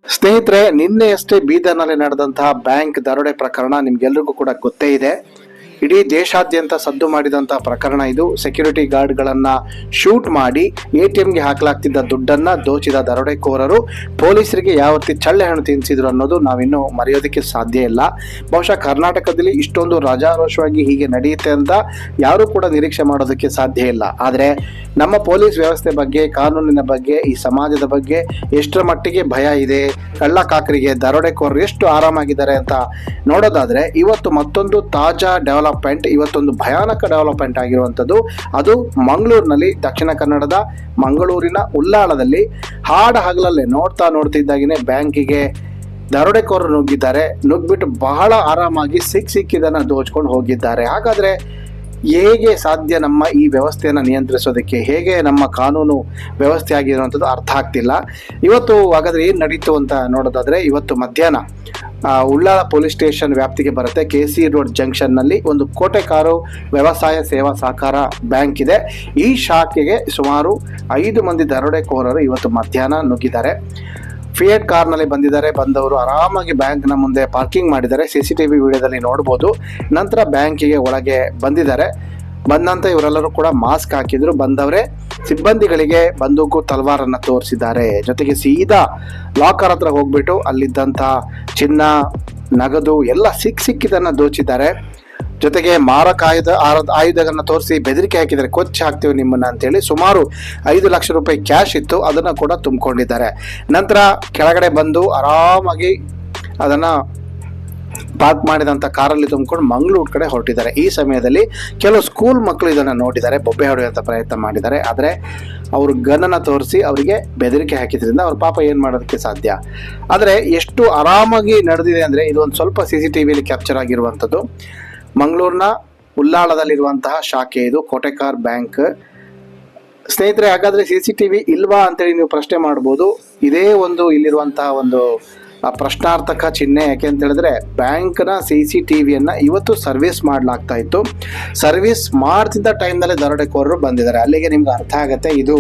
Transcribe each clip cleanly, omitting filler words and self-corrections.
ಸ್ನೇಹಿತರೆ, ನಿನ್ನೆಯಷ್ಟೇ ಬೀದರ್ನಲ್ಲಿ ನಡೆದಂತಹ ಬ್ಯಾಂಕ್ ದರೋಡೆ ಪ್ರಕರಣ ನಿಮ್ಗೆಲ್ರಿಗೂ ಕೂಡ ಗೊತ್ತೇ ಇದೆ. ಇಡೀ ದೇಶಾದ್ಯಂತ ಸದ್ದು ಮಾಡಿದಂತಹ ಪ್ರಕರಣ ಇದು. ಸೆಕ್ಯೂರಿಟಿ ಗಾರ್ಡ್ಗಳನ್ನ ಶೂಟ್ ಮಾಡಿ ATMಗೆ ಹಾಕಲಾಗ್ತಿದ್ದ ದುಡ್ಡನ್ನ ದೋಚಿದ ದರೋಡೆಕೋರರು ಪೊಲೀಸರಿಗೆ ಯಾವ ರೀತಿ ಚಳ್ಳೆ ಹಣ್ಣು ತಿನ್ನಿಸಿದ್ರು ಅನ್ನೋದು ನಾವಿನ್ನೂ ಮರೆಯೋದಕ್ಕೆ ಸಾಧ್ಯ ಇಲ್ಲ. ಬಹುಶಃ ಕರ್ನಾಟಕದಲ್ಲಿ ಇಷ್ಟೊಂದು ರಾಜಾರೋಷವಾಗಿ ಹೀಗೆ ನಡೆಯುತ್ತೆ ಅಂತ ಯಾರೂ ಕೂಡ ನಿರೀಕ್ಷೆ ಮಾಡೋದಕ್ಕೆ ಸಾಧ್ಯ ಇಲ್ಲ. ಆದರೆ ನಮ್ಮ ಪೊಲೀಸ್ ವ್ಯವಸ್ಥೆ ಬಗ್ಗೆ, ಕಾನೂನಿನ ಬಗ್ಗೆ, ಈ ಸಮಾಜದ ಬಗ್ಗೆ ಎಷ್ಟರ ಮಟ್ಟಿಗೆ ಭಯ ಇದೆ, ಕಳ್ಳ ಕಾಕರಿಗೆ ದರೋಡೆಕೋರರು ಎಷ್ಟು ಆರಾಮಾಗಿದ್ದಾರೆ ಅಂತ ನೋಡೋದಾದ್ರೆ, ಇವತ್ತು ಮತ್ತೊಂದು ತಾಜಾ ಡೆವಲಪ್ಮೆಂಟ್, ಇವತ್ತೊಂದು ಭಯಾನಕ ಡೆವಲಪ್ಮೆಂಟ್ ಆಗಿರುವಂಥದ್ದು. ಅದು ಮಂಗಳೂರಿನಲ್ಲಿ, ದಕ್ಷಿಣ ಕನ್ನಡದ ಮಂಗಳೂರಿನ ಉಲ್ಲಾಳದಲ್ಲಿ ಹಾಡ ಹಗಲಲ್ಲೇ ನೋಡ್ತಿದ್ದಾಗಿನೇ ಬ್ಯಾಂಕಿಗೆ ದರೋಡೆಕೋರರು ನುಗ್ಗಿದ್ದಾರೆ. ನುಗ್ಗಿಬಿಟ್ಟು ಬಹಳ ಆರಾಮಾಗಿ ಸಿಕ್ಕಿದ್ದನ್ನ ದೋಚ್ಕೊಂಡು ಹೋಗಿದ್ದಾರೆ. ಹಾಗಾದ್ರೆ ಹೇಗೆ ಸಾಧ್ಯ ನಮ್ಮ ಈ ವ್ಯವಸ್ಥೆಯನ್ನು ನಿಯಂತ್ರಿಸೋದಕ್ಕೆ? ಹೇಗೆ ನಮ್ಮ ಕಾನೂನು ವ್ಯವಸ್ಥೆ ಆಗಿರುವಂಥದ್ದು ಅರ್ಥ ಆಗ್ತಿಲ್ಲ. ಇವತ್ತು ಹಾಗಾದ್ರೆ ಏನು ನಡೀತು ಅಂತ ನೋಡೋದಾದ್ರೆ, ಇವತ್ತು ಮಧ್ಯಾಹ್ನ ಉಳ್ಳಾಳ ಪೊಲೀಸ್ ಸ್ಟೇಷನ್ ವ್ಯಾಪ್ತಿಗೆ ಬರುತ್ತೆ. KC ರೋಡ್ ಜಂಕ್ಷನ್ನಲ್ಲಿ ಒಂದು ಕೋಟೆಕಾರು ವ್ಯವಸಾಯ ಸೇವಾ ಸಹಕಾರ ಬ್ಯಾಂಕ್ ಇದೆ. ಈ ಶಾಖೆಗೆ ಸುಮಾರು 5 ಮಂದಿ ದರೋಡೆಕೋರರು ಇವತ್ತು ಮಧ್ಯಾಹ್ನ ನುಗ್ಗಿದ್ದಾರೆ. ಫಿಯೇಟ್ ಕಾರ್ನಲ್ಲಿ ಬಂದಿದ್ದಾರೆ. ಬಂದವರು ಆರಾಮಾಗಿ ಬ್ಯಾಂಕ್ನ ಮುಂದೆ ಪಾರ್ಕಿಂಗ್ ಮಾಡಿದ್ದಾರೆ. CCTV ವಿಡಿಯೋದಲ್ಲಿ ನೋಡ್ಬೋದು. ನಂತರ ಬ್ಯಾಂಕಿಗೆ ಒಳಗೆ ಬಂದಿದ್ದಾರೆ. ಬಂದಂತ ಇವರೆಲ್ಲರೂ ಕೂಡ ಮಾಸ್ಕ್ ಹಾಕಿದ್ರು. ಬಂದವರೇ ಸಿಬ್ಬಂದಿಗಳಿಗೆ ಬಂದೂಕು ತಲ್ವಾರನ್ನ ತೋರಿಸಿದ್ದಾರೆ. ಜೊತೆಗೆ ಸೀದಾ ಲಾಕರ್ ಹತ್ರ ಹೋಗ್ಬಿಟ್ಟು ಅಲ್ಲಿದ್ದಂಥ ಚಿನ್ನ, ನಗದು ಎಲ್ಲ ಸಿಕ್ಕಿದ್ದನ್ನ ದೋಚಿದ್ದಾರೆ. ಜೊತೆಗೆ ಮಾರಕ ಆಯುಧಗಳನ್ನ ತೋರಿಸಿ ಬೆದರಿಕೆ ಹಾಕಿದ್ದಾರೆ. ಕೊಚ್ಚಿ ಹಾಕ್ತೀವಿ ನಿಮ್ಮನ್ನ ಅಂತೇಳಿ. ಸುಮಾರು 5 ಲಕ್ಷ ರೂಪಾಯಿ ಕ್ಯಾಶ್ ಇತ್ತು, ಅದನ್ನ ಕೂಡ ತುಂಬಿಕೊಂಡಿದ್ದಾರೆ. ನಂತರ ಕೆಳಗಡೆ ಬಂದು ಆರಾಮಾಗಿ ಅದನ್ನ ಪಾರ್ಕ್ ಮಾಡಿದಂಥ ಕಾರಲ್ಲಿ ತುಂಬಿಕೊಂಡು ಮಂಗಳೂರು ಕಡೆ ಹೊರಟಿದ್ದಾರೆ. ಈ ಸಮಯದಲ್ಲಿ ಕೆಲವು ಸ್ಕೂಲ್ ಮಕ್ಕಳು ಇದನ್ನು ನೋಡಿದ್ದಾರೆ, ಬೊಬ್ಬೆ ಹೊಡೆಯುವಂಥ ಪ್ರಯತ್ನ ಮಾಡಿದ್ದಾರೆ. ಆದರೆ ಅವರು ಗನ್ನನ್ನು ತೋರಿಸಿ ಅವರಿಗೆ ಬೆದರಿಕೆ ಹಾಕಿದ್ರಿಂದ ಅವ್ರ ಪಾಪ ಏನು ಮಾಡೋದಕ್ಕೆ ಸಾಧ್ಯ. ಆದರೆ ಎಷ್ಟು ಆರಾಮಾಗಿ ನಡೆದಿದೆ ಅಂದರೆ, ಇದು ಒಂದು ಸ್ವಲ್ಪ CCTVಯಲ್ಲಿ ಕ್ಯಾಪ್ಚರ್ ಆಗಿರುವಂಥದ್ದು. ಮಂಗಳೂರಿನ ಉಲ್ಲಾಳದಲ್ಲಿರುವಂತಹ ಶಾಖೆ ಇದು, ಕೋಟೆಕಾರ್ ಬ್ಯಾಂಕ್. ಸ್ನೇಹಿತರೆ, ಹಾಗಾದರೆ CCTV ಇಲ್ವಾ ಅಂತೇಳಿ ನೀವು ಪ್ರಶ್ನೆ ಮಾಡ್ಬೋದು. ಇದೇ ಒಂದು ಇಲ್ಲಿರುವಂತಹ ಒಂದು ಪ್ರಶ್ನಾರ್ಥಕ ಚಿಹ್ನೆ. ಯಾಕೆ ಅಂತ ಹೇಳಿದ್ರೆ, ಬ್ಯಾಂಕ್ನ CCTVಯನ್ನು ಇವತ್ತು ಸರ್ವಿಸ್ ಮಾಡಲಾಗ್ತಾ ಇತ್ತು. ಸರ್ವಿಸ್ ಮಾಡ್ತಿದ್ದ ಟೈಮ್ನಲ್ಲೇ ದರೋಡೆಕೋರರು ಬಂದಿದ್ದಾರೆ. ಅಲ್ಲಿಗೆ ನಿಮ್ಗೆ ಅರ್ಥ ಆಗುತ್ತೆ ಇದು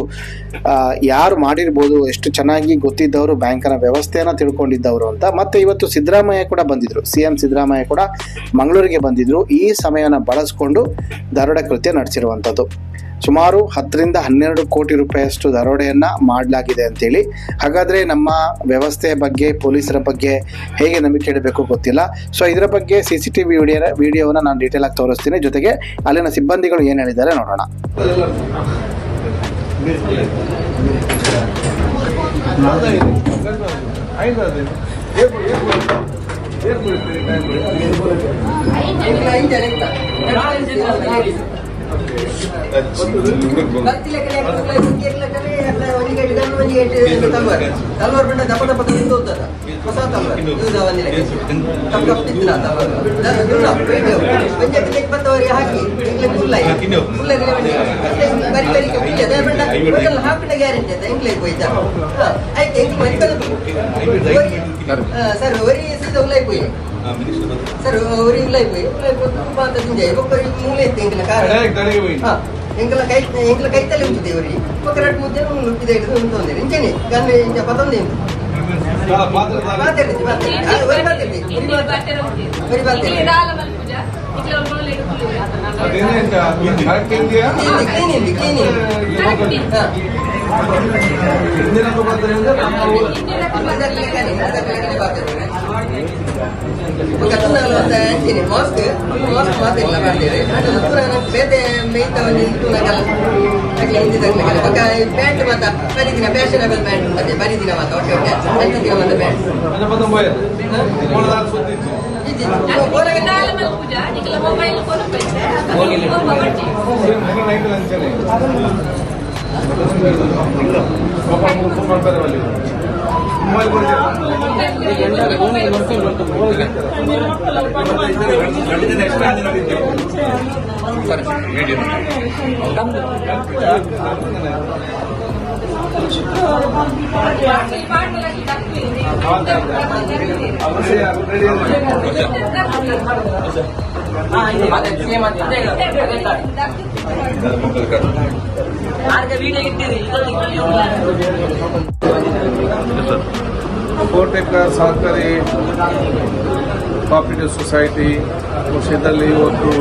ಯಾರು ಮಾಡಿರ್ಬೋದು, ಎಷ್ಟು ಚೆನ್ನಾಗಿ ಗೊತ್ತಿದ್ದವರು, ಬ್ಯಾಂಕ್ನ ವ್ಯವಸ್ಥೆಯನ್ನು ತಿಳ್ಕೊಂಡಿದ್ದವರು ಅಂತ. ಮತ್ತೆ ಇವತ್ತು ಸಿದ್ದರಾಮಯ್ಯ ಕೂಡ ಬಂದಿದ್ರು, CM ಸಿದ್ದರಾಮಯ್ಯ ಕೂಡ ಮಂಗಳೂರಿಗೆ ಬಂದಿದ್ರು. ಈ ಸಮಯನ ಬಳಸ್ಕೊಂಡು ದರೋಡೆ ಕೃತ್ಯ ನಡೆಸಿರುವಂಥದ್ದು. ಸುಮಾರು 10 ರಿಂದ 12 ಕೋಟಿ ರೂಪಾಯಿಯಷ್ಟು ದರೋಡೆಯನ್ನ ಮಾಡಲಾಗಿದೆ ಅಂತೇಳಿ. ಹಾಗಾದ್ರೆ ನಮ್ಮ ವ್ಯವಸ್ಥೆಯ ಬಗ್ಗೆ, ಪೊಲೀಸರ ಬಗ್ಗೆ ಹೇಗೆ ನಂಬಿಕೆ ಇಡಬೇಕು ಗೊತ್ತಿಲ್ಲ. ಸೊ ಇದರ ಬಗ್ಗೆ CCTV ವಿಡಿಯೋವನ್ನ ನಾನು ಡೀಟೇಲ್ ಆಗಿ ತೋರಿಸ್ತೀನಿ. ಜೊತೆಗೆ ಅಲ್ಲಿನ ಸಿಬ್ಬಂದಿಗಳು ಏನು ಹೇಳಿದ್ದಾರೆ ನೋಡೋಣ. ತಲ್ವಾರ್ ಬಂಡ ದಪ್ಪ ದಪ್ಪ ತಿಂದು ಹೋಗ್ತದ ಹೊಸ ತಲ್ವಾರ್ ಬಂದವರಿಗೆ ಹಾಕಿ ಹಾಕಿದ ಗ್ಯಾರಂಟಿ ಅಂತ ಎಂಗ್ಲೇ ಹೋಯ್ತಾ ಆಯ್ತು ಎಂಗ್ ಸರ್ ಒರಿ ಸೀದಾ ಉಲ್ಲಾಯ್ ಹೋಯ್ ಸರ್ ಒರಿ ಉಲ್ಲಾಯ್ ಹೋಯ್ ಅಂತ ತಿಂಜೆ ಒಬ್ಬರಿ ಮೂಲೆ ಇತ್ತು ಎಂಗ್ಲ ಕಾರಣ ಎಂಗ್ಲ ಕೈತಲ್ಲಿ ಉಂಟಿದೆ ಇವರಿಗೆ ಒಕ್ಕರಾಟ ಮುದ್ದೆ ನುಪ್ಪಿದೆ ಹಿಡಿದು ಉಂಟು ಇಂಚೆನೆ ಗನ್ನ ಇಂಚ ಪತೊಂದೇನು ಮಾಸ್ಕ್ ಮಾತಿಲ್ಲ ಮಾಡ್ತೇವೆ ಬೇತೆ ಮೇಯ್ತವಲ್ಲಿ ಪ್ಯಾಂಟ್ ಮಾತ್ರ ಬರೀದಿನ ಫ್ಯಾಷನಬಲ್ ಪ್ಯಾಂಟ್ ಉಂಟದೆ ಬರೀದಿನ ಮಾತ್ರ ಒಟ್ಟೆ ಒಟ್ಟೆ ಅಂತಿನ ಮಾತ್ರ ಪ್ಯಾಂಟ್ ಕೋಟೆಕ ಸಹಕಾರಿ ಕೋಆಪರೇಟಿವ್ ಸೊಸೈಟಿ ಇದರಲ್ಲಿ ಇವತ್ತು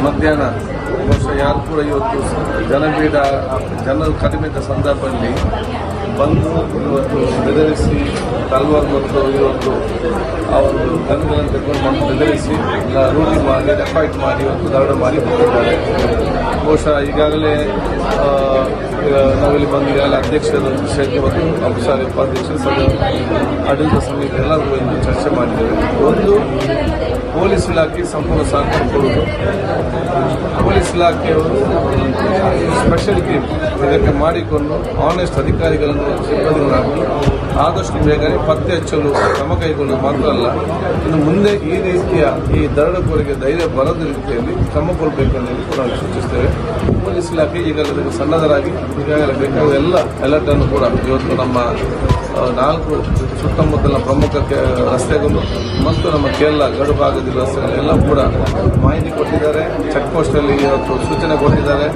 ಮಧ್ಯಾಹ್ನ ಯಾರು ಕೂಡ ಇವತ್ತು ಜನರು ಕಡಿಮೆ ಇದ್ದ ಸಂದರ್ಭದಲ್ಲಿ ಬಂದು ಇವತ್ತು ಬೆದರಿಸಿ ತಲ್ವಾರ್ ಮತ್ತು ಇವತ್ತು ಅವರು ಗನ್ಗಳನ್ನು ತೆಗೆದುಕೊಂಡು ಬೆದರಿಸಿ ರೂಢಿ ಮಾಡಿ ಡೆಫೈಟ್ ಮಾಡಿ ಇವತ್ತು ದರೋಡೆ ಮಾಡಿ ಹೋಗಿದ್ದಾರೆ. ಬಹುಶಃ ಈಗಾಗಲೇ ನಾವಿಲ್ಲಿ ಬಂದು ಈಗಾಗಲೇ ಅಧ್ಯಕ್ಷರ ವಿಷಯಕ್ಕೆ ಮತ್ತು ಅಪಸಾರಿ ಉಪಾಧ್ಯಕ್ಷರು ಆಡಳಿತ ಸಮಿತಿ ಎಲ್ಲರಿಗೂ ಇಂದು ಚರ್ಚೆ ಮಾಡಿದ್ದೇವೆ. ಒಂದು, ಪೊಲೀಸ್ ಇಲಾಖೆ ಸಂಪೂರ್ಣ ಸಹಕಾರ ಕೊಡುವುದು. ಪೊಲೀಸ್ ಇಲಾಖೆಯವರು ಸ್ಪೆಷಲ್ ಟೀಮ್ ಇದಕ್ಕೆ ಮಾಡಿಕೊಂಡು ಆನೆಸ್ಟ್ ಅಧಿಕಾರಿಗಳನ್ನು ಸಿಬ್ಬಂದಿಗಳಾಗಿ ಆದಷ್ಟು ಬೇಗನೆ ಪತ್ತೆ ಹಚ್ಚಲು ಕ್ರಮ ಕೈಗೊಳ್ಳುವುದು ಮಾತ್ರ ಅಲ್ಲ, ಇನ್ನು ಮುಂದೆ ಈ ರೀತಿಯ ಈ ದರೋಡೆಕೋರಿಗೆ ಧೈರ್ಯ ಬರದ ರೀತಿಯಲ್ಲಿ ಕ್ರಮ ಕೊಡಬೇಕೆಂದು ಕೂಡ ನಾವು ಸೂಚಿಸ್ತೇವೆ. ಪೊಲೀಸ್ ಇಲಾಖೆ ಈಗಾಗಲೇ ಸನ್ನದ್ಧರಾಗಿ ಈಗಾಗಲೇ ಬೇಕಾದ ಎಲ್ಲ ಅಲರ್ಟ್ ಅನ್ನು ಕೂಡ ಇವತ್ತು ನಮ್ಮ 4 ಸುತ್ತಮುತ್ತಲಿನ ಪ್ರಮುಖ ರಸ್ತೆಗಳು ಮತ್ತು ನಮ್ಮ ಕೇರಳ ಗಡು ಭಾಗದ ರಸ್ತೆಗಳೆಲ್ಲ ಕೂಡ ಮಾಹಿತಿ ಕೊಟ್ಟಿದ್ದಾರೆ. ಚೆಕ್ ಪೋಸ್ಟಲ್ಲಿ ಇವತ್ತು ಸೂಚನೆ ಕೊಟ್ಟಿದ್ದಾರೆ.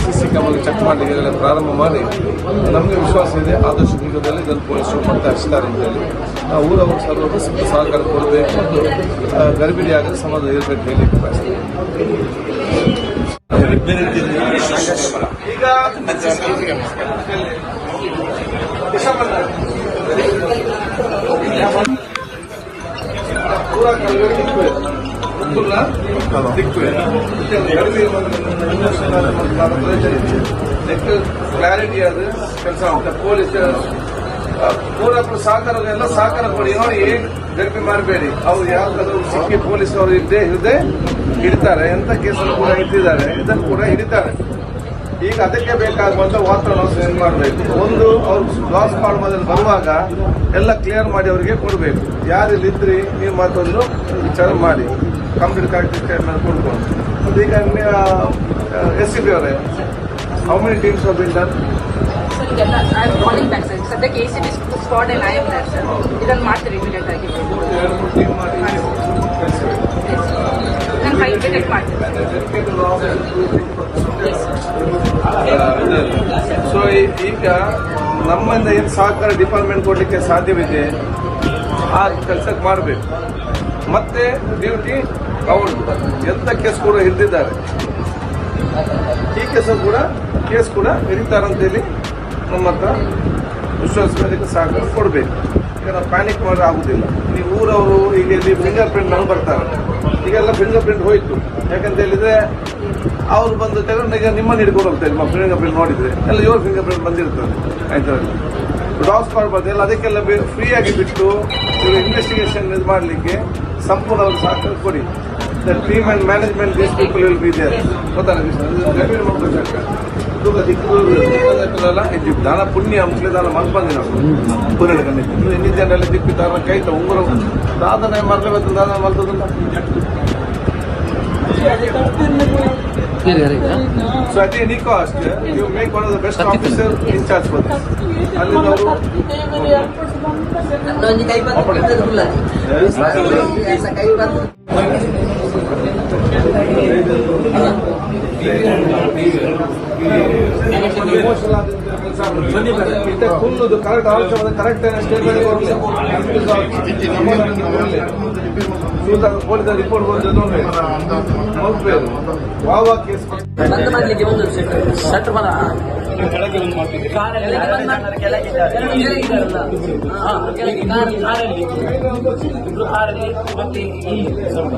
CC ಕ್ಯಾಮರಾ ಚೆಕ್ ಮಾಡಲಿಕ್ಕೆ ಪ್ರಾರಂಭ ಮಾಡಿ ನಮಗೆ ವಿಶ್ವಾಸ ಇದೆ ಆದಷ್ಟು ಶೀಘ್ರದಲ್ಲಿ ಇದನ್ನು ಪೊಲೀಸರು ಮತ್ತೆ ಹಚ್ಚಿದ್ದಾರೆ ಅಂತೇಳಿ ನಾವು ಊರವರು ಸರ್ವರು ಸಹಕಾರ ಕೊಡಬೇಕು ಮತ್ತು ಗರ್ಭಿಣಿಯಾಗಲು ಸಮಾಧಾನ ಇರಬೇಕು ಹೇಳಲಿಕ್ಕೆ ಬಯಸ್ತೇವೆ. ಈಗ पूरा कलर ಕ್ಲಾರಿಟಿ ಅದು ಕೆಲಸ ಆಗುತ್ತೆ. ಪೊಲೀಸ್ ಪೂರ ಸಹಕಾರ ಕೊಡಿ. ನೋಡಿ, ಗರ್ಭಿ ಮಾಡಬೇಡಿ. ಅವ್ರು ಯಾವ್ದಾದ್ರು ಸಿಕ್ಕಿ ಪೊಲೀಸ್ ಅವರು ಇರದೆ ಹಿಡಿತಾರೆ. ಎಂತ ಕೇಸನ್ನು ಕೂಡ ಹಿಡಿದಿದ್ದಾರೆ, ಇದನ್ನು ಕೂಡ ಹಿಡಿತಾರೆ. ಈಗ ಅದಕ್ಕೆ ಬೇಕಾಗುವಂತ ವಾತಾವರಣ ಏನ್ ಮಾಡಬೇಕು. ಒಂದು, ಅವ್ರು ಲಾಸ್ ಮಾಡುವುದನ್ನು ಬರುವಾಗ ಎಲ್ಲ ಕ್ಲಿಯರ್ ಮಾಡಿ ಅವರಿಗೆ ಕೊಡಬೇಕು. ಯಾರಿಲ್ಲಿ ಇದ್ರಿ ನೀವು ಮತ್ತೊಂದು ವಿಚಾರ ಮಾಡಿ ಕಂಪ್ಲೀಟ್ ಕರೆಕ್ಟ್ ಸ್ಟೇಟ್ಮೆಂಟ್ ಕೊಡ್ಕೊಂಡು. ಮತ್ತು ಈಗ SCB ಅವರೇ, how many teams of been done? ಸದ್ಯಕ್ಕೆ ACB squad and IM sir ಇದನ್ನು ಮಾಡ್ತೀವಿ ಇಮಿಡಿಯೇಟ್ ಆಗಿ. 2-3 ಟೀಮ್ ಮಾಡಿ ನಾನು 5 ಟಿಕೆಟ್ ಮಾಡ್ತೀನಿ. ಸೊ ಈಗ ನಮ್ಮಿಂದ ಏನು ಸಹಕಾರ ಡಿಪಾರ್ಟ್ಮೆಂಟ್ ಕೊಡಲಿಕ್ಕೆ ಸಾಧ್ಯವಿದೆ ಆ ಕೆಲಸಕ್ಕೆ ಮಾಡಬೇಕು. ಮತ್ತೆ ಡ್ಯೂಟಿ ಅವ್ರದ್ದು. ಎಂಥ ಕೇಸ್ ಕೂಡ ಹಿಡಿದಿದ್ದಾರೆ, ಈ ಕೇಸ್ ಕೂಡ ಹಿಡಿತಾರಂತೇಳಿ ನಮ್ಮ ಹತ್ರ ವಿಶ್ವಾಸ ಅದಕ್ಕೆ ಸಹಕಾರ ಕೊಡಬೇಕು. ಈಗ ನಾವು ಪ್ಯಾನಿಕ್ ಮಾಡಿ ಆಗುದಿಲ್ಲ. ನೀವು ಊರವರು ಈಗ ಇಲ್ಲಿ ಫಿಂಗರ್ ಪ್ರಿಂಟ್ ನಮ್ಗೆ ಬರ್ತಾರೆ. ಈಗೆಲ್ಲ ಫಿಂಗರ್ ಪ್ರಿಂಟ್ ಹೋಯ್ತು. ಯಾಕಂತ ಹೇಳಿದ್ರೆ ಅವ್ರು ಬಂದು ತಗೊಂಡು ಈಗ ನಿಮ್ಮನ್ನು ಹಿಡ್ಕೊಂಡು ಹೋಗ್ತಾರೆ. ನಿಮ್ಮ ಫಿಂಗರ್ ಪ್ರಿಂಟ್ ನೋಡಿದ್ರೆ ಎಲ್ಲ ಇವ್ರ ಫಿಂಗರ್ ಪ್ರಿಂಟ್ ಬಂದಿರ್ತದೆ. ಆಯ್ತು, ಡಾಗ್ಸ್ ಮಾಡ್ಬಾರ್ದು. ಅದಕ್ಕೆಲ್ಲ ಫ್ರೀಯಾಗಿ ಬಿಟ್ಟು ಇವರು ಇನ್ವೆಸ್ಟಿಗೇಷನ್ ಇದು ಮಾಡಲಿಕ್ಕೆ ಸಂಪೂರ್ಣ ಅವರು ಸಹಕಾರ ಕೊಡಿ. The team and management these people will be there. ದಾನ ಪುಣ್ಯ ಅಂಶಲೆ ದಾನ ಮಲ್ಪಂದಿ ನಾವು ಪುನಃ ಕಂಡಿದ್ದು ಎన్ని ಜನರಲ್ಲಿ ದಿಕ್ಕು ದಾನ ಕೈತ ಉಂಗುರ ದಾದನೆ ಮರಲೇಬೇಕು. ದಾನ ಮಲ್ತದಲ್ಲ. So at any cost, you make one of the best officers in charge for this. ಅಲ್ಲಿಂದವರು ಒಂದು ಕೈ ಬಂದು ಕೈ ಬಂದು ಫುಲ್ ಕರೆಕ್ಟ್ ಆಲೋಚನೆ ಕರೆಕ್ಟ್ ಸ್ಟೇಟ್ಮೆಂಟ್ ಪೊಲೀಸ್ ರಿಪೋರ್ಟ್ ಬಂದಿದೆ. ವಾವಾ ಕೇಸ್ ಬಂದ್ ಮಾಡ್ಲಿಕ್ಕೆ ಒಂದು ಸೆಟ್ ಬರ ಕೆಳಗೆ ಒಂದು ಮಾಡ್ತಿದ್ದೆ ಕಾರಲ್ಲಿ ಮತ್ತೆ ಈ ಸ್ವಲ್ಪ